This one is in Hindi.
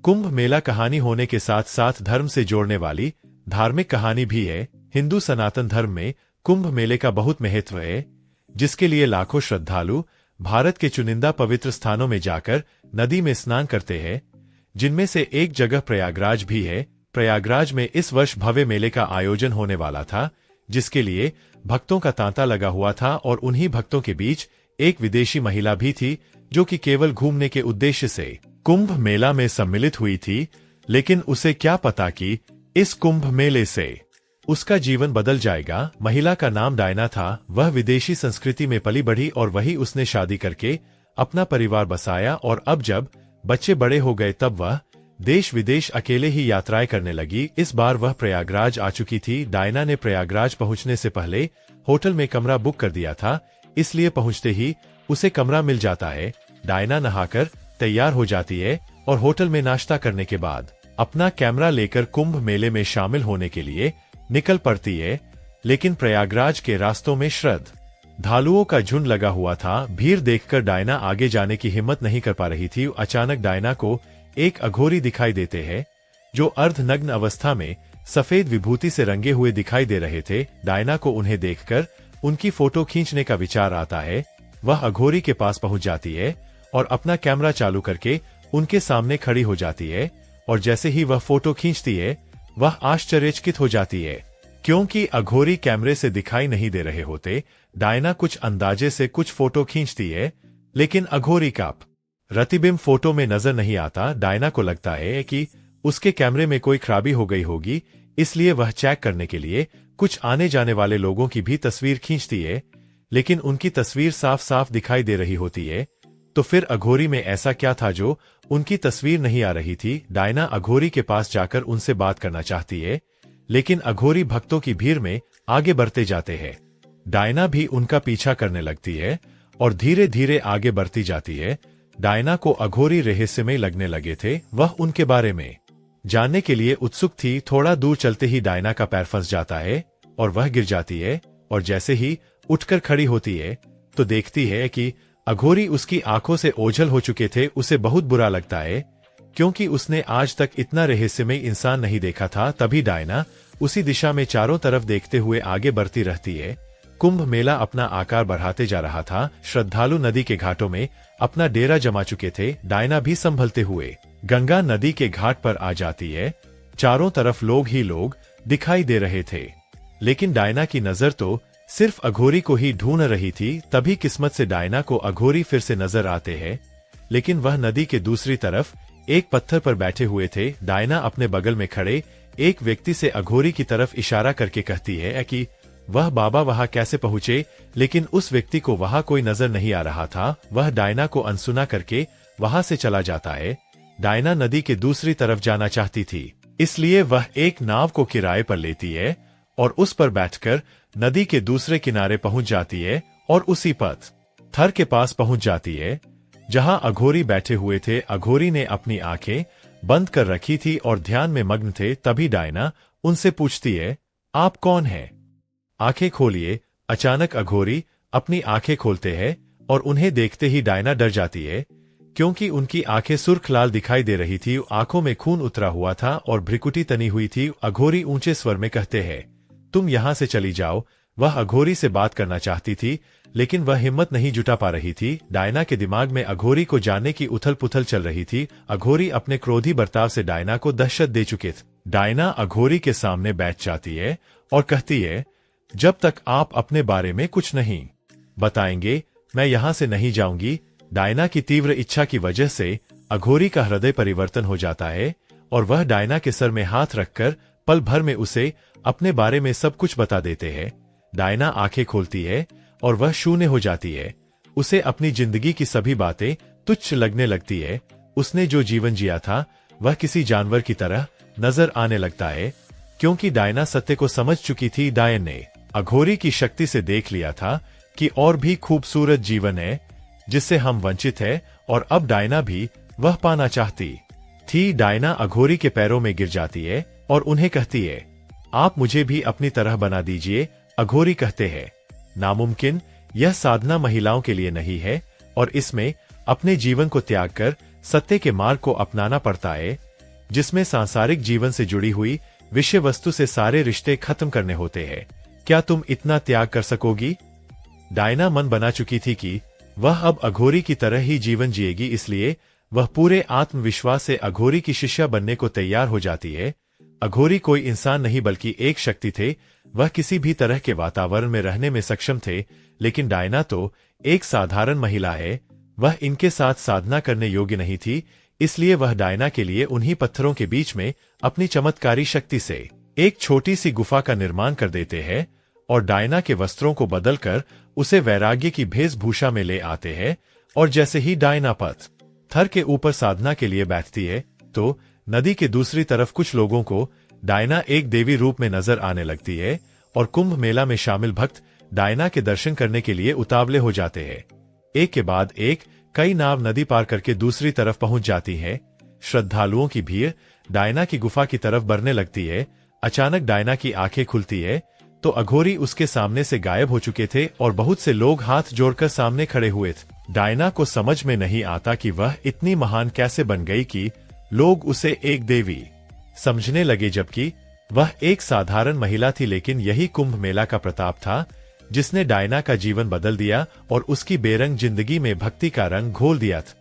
कुंभ मेला कहानी होने के साथ साथ धर्म से जोड़ने वाली धार्मिक कहानी भी है। हिंदू सनातन धर्म में कुंभ मेले का बहुत महत्व है, जिसके लिए लाखों श्रद्धालु भारत के चुनिंदा पवित्र स्थानों में जाकर नदी में स्नान करते हैं, जिनमें से एक जगह प्रयागराज भी है। प्रयागराज में इस वर्ष भव्य मेले का आयोजन होने वाला था, जिसके लिए भक्तों का तांता लगा हुआ था और उन्हीं भक्तों के बीच एक विदेशी महिला भी थी, जो कि केवल घूमने के उद्देश्य से कुंभ मेला में सम्मिलित हुई थी। लेकिन उसे क्या पता कि इस कुंभ मेले से उसका जीवन बदल जाएगा। महिला का नाम डायना था। वह विदेशी संस्कृति में पली बढ़ी और वही उसने शादी करके अपना परिवार बसाया, और अब जब बच्चे बड़े हो गए तब वह देश विदेश अकेले ही यात्राएं करने लगी। इस बार वह प्रयागराज आ चुकी थी। डायना ने प्रयागराज पहुंचने से पहले होटल में कमरा बुक कर दिया था, इसलिए पहुंचते ही उसे कमरा मिल जाता है। डायना नहाकर तैयार हो जाती है और होटल में नाश्ता करने के बाद अपना कैमरा लेकर कुंभ मेले में शामिल होने के लिए निकल पड़ती है। लेकिन प्रयागराज के रास्तों में श्रद्धालुओं का झुंड लगा हुआ था। भीड़ देखकर डायना आगे जाने की हिम्मत नहीं कर पा रही थी। अचानक डायना को एक अघोरी दिखाई देते हैं, जो अर्धनग्न अवस्था में सफेद विभूति से रंगे हुए दिखाई दे रहे थे। डायना को उन्हें देखकर उनकी फोटो खींचने का विचार आता है। वह अघोरी के पास पहुंच जाती है और अपना कैमरा चालू करके उनके सामने खड़ी हो जाती है, और जैसे ही वह फोटो खींचती है, वह आश्चर्यचकित हो जाती है, क्योंकि अघोरी कैमरे से दिखाई नहीं दे रहे होते। डायना कुछ अंदाजे से कुछ फोटो खींचती है, लेकिन अघोरी का प्रतिबिंब फोटो में नजर नहीं आता। डायना को लगता है कि उसके कैमरे में कोई खराबी हो गई होगी, इसलिए वह चेक करने के लिए कुछ आने जाने वाले लोगों की भी तस्वीर खींचती है, लेकिन उनकी तस्वीर साफ साफ दिखाई दे रही होती है। तो फिर अघोरी में ऐसा क्या था जो उनकी तस्वीर नहीं आ रही थी? डायना अघोरी के पास जाकर उनसे बात करना चाहती है, लेकिन अघोरी भक्तों की भीड़ में आगे बढ़ते जाते हैं। डायना भी उनका पीछा करने लगती है और धीरे धीरे आगे बढ़ती जाती है। डायना को अघोरी रहस्यमय लगने लगे थे। वह उनके बारे में जानने के लिए उत्सुक थी। थोड़ा दूर चलते ही डायना का पैर फंस जाता है और वह गिर जाती है, और जैसे ही उठकर खड़ी होती है तो देखती है कि अघोरी उसकी आंखों से ओझल हो चुके थे। उसे बहुत बुरा लगता है, क्योंकि उसने आज तक इतना रहस्यमय इंसान नहीं देखा था। तभी डायना उसी दिशा में चारों तरफ देखते हुए आगे बढ़ती रहती है। कुंभ मेला अपना आकार बढ़ाते जा रहा था। श्रद्धालु नदी के घाटों में अपना डेरा जमा चुके थे। डायना भी संभलते हुए गंगा नदी के घाट पर आ जाती है। चारों तरफ लोग ही लोग दिखाई दे रहे थे, लेकिन डायना की नजर तो सिर्फ अघोरी को ही ढूंढ रही थी। तभी किस्मत से डायना को अघोरी फिर से नजर आते हैं, लेकिन वह नदी के दूसरी तरफ एक पत्थर पर बैठे हुए थे। डायना अपने बगल में खड़े एक व्यक्ति से अघोरी की तरफ इशारा करके कहती है कि वह बाबा वहां कैसे पहुंचे, लेकिन उस व्यक्ति को वहां कोई नजर नहीं आ रहा था। वह डायना को अनसुना करके वहां से चला जाता है। डायना नदी के दूसरी तरफ जाना चाहती थी, इसलिए वह एक नाव को किराए पर लेती है और उस पर बैठकर नदी के दूसरे किनारे पहुंच जाती है और उसी पत्थर के पास पहुंच जाती है जहां अघोरी बैठे हुए थे। अघोरी ने अपनी आंखें बंद कर रखी थी और ध्यान में मग्न थे। तभी डायना उनसे पूछती है, आप कौन हैं? आंखें खोलिए। अचानक अघोरी अपनी आंखें खोलते हैं और उन्हें देखते ही डायना डर जाती है, क्योंकि उनकी आंखें सुर्ख लाल दिखाई दे रही थी। आंखों में खून उतरा हुआ था और भ्रिकुटी तनी हुई थी। अघोरी ऊंचे स्वर में कहते हैं, तुम यहां से चली जाओ। वह अघोरी से बात करना चाहती थी, लेकिन वह हिम्मत नहीं जुटा पा रही थी। डायना के दिमाग में अघोरी को जानने की उथल पुथल चल रही थी। अघोरी अपने क्रोधी बर्ताव से डायना को दहशत दे चुके थे। डायना अघोरी के सामने बैठ जाती है और कहती है, जब तक आप अपने बारे में कुछ नहीं बताएंगे, मैं यहां से नहीं जाऊंगी। डायना की तीव्र इच्छा की वजह से अघोरी का हृदय परिवर्तन हो जाता है और वह डायना के सर में हाथ रखकर पल भर में उसे अपने बारे में सब कुछ बता देते हैं। डायना आंखें खोलती है और वह शून्य हो जाती है। उसे अपनी जिंदगी की सभी बातें तुच्छ लगने लगती है। उसने जो जीवन जिया था वह किसी जानवर की तरह नजर आने लगता है, क्योंकि डायना सत्य को समझ चुकी थी। डायन ने अघोरी की शक्ति से देख लिया था कि और भी खूबसूरत जीवन है जिससे हम वंचित हैं, और अब डायना भी वह पाना चाहती थी। डायना अघोरी के पैरों में गिर जाती है और उन्हें कहती है, आप मुझे भी अपनी तरह बना दीजिए। अघोरी कहते हैं, नामुमकिन। यह साधना महिलाओं के लिए नहीं है और इसमें अपने जीवन को त्याग कर सत्य के मार्ग को अपनाना पड़ता है। जिसमें सांसारिक जीवन से जुड़ी हुई विषय वस्तु से सारे रिश्ते खत्म करने होते हैं। क्या तुम इतना त्याग कर सकोगी? डायना मन बना चुकी थी कि वह अब अघोरी की तरह ही जीवन जिएगी, इसलिए वह पूरे आत्मविश्वास से अघोरी की शिष्या बनने को तैयार हो जाती है। अघोरी कोई इंसान नहीं बल्कि एक शक्ति थे। वह किसी भी तरह के वातावरण में रहने में सक्षम थे, लेकिन डायना तो एक साधारण महिला है। वह इनके साथ साधना करने योग्य नहीं थी, इसलिए वह डायना के लिए उन्हीं पत्थरों के बीच में अपनी चमत्कारी शक्ति से एक छोटी सी गुफा का निर्माण कर देते हैं और डायना के वस्त्रों को बदलकर उसे वैराग्य की वेशभूषा में ले आते हैं। और जैसे ही डायना पत्थर के ऊपर साधना के लिए बैठती है तो नदी के दूसरी तरफ कुछ लोगों को डायना एक देवी रूप में नजर आने लगती है और कुंभ मेला में शामिल भक्त डायना के दर्शन करने के लिए उतावले हो जाते हैं। एक के बाद एक कई नाव नदी पार करके दूसरी तरफ पहुंच जाती है। श्रद्धालुओं की भीड़ डायना की गुफा की तरफ बढ़ने लगती है। अचानक डायना की आंखें खुलती है तो अघोरी उसके सामने से गायब हो चुके थे और बहुत से लोग हाथ जोड़कर सामने खड़े हुए थे। डायना को समझ में नहीं आता कि वह इतनी महान कैसे बन गई कि लोग उसे एक देवी समझने लगे, जबकि वह एक साधारण महिला थी। लेकिन यही कुंभ मेला का प्रताप था जिसने डायना का जीवन बदल दिया और उसकी बेरंग जिंदगी में भक्ति का रंग घोल दिया था।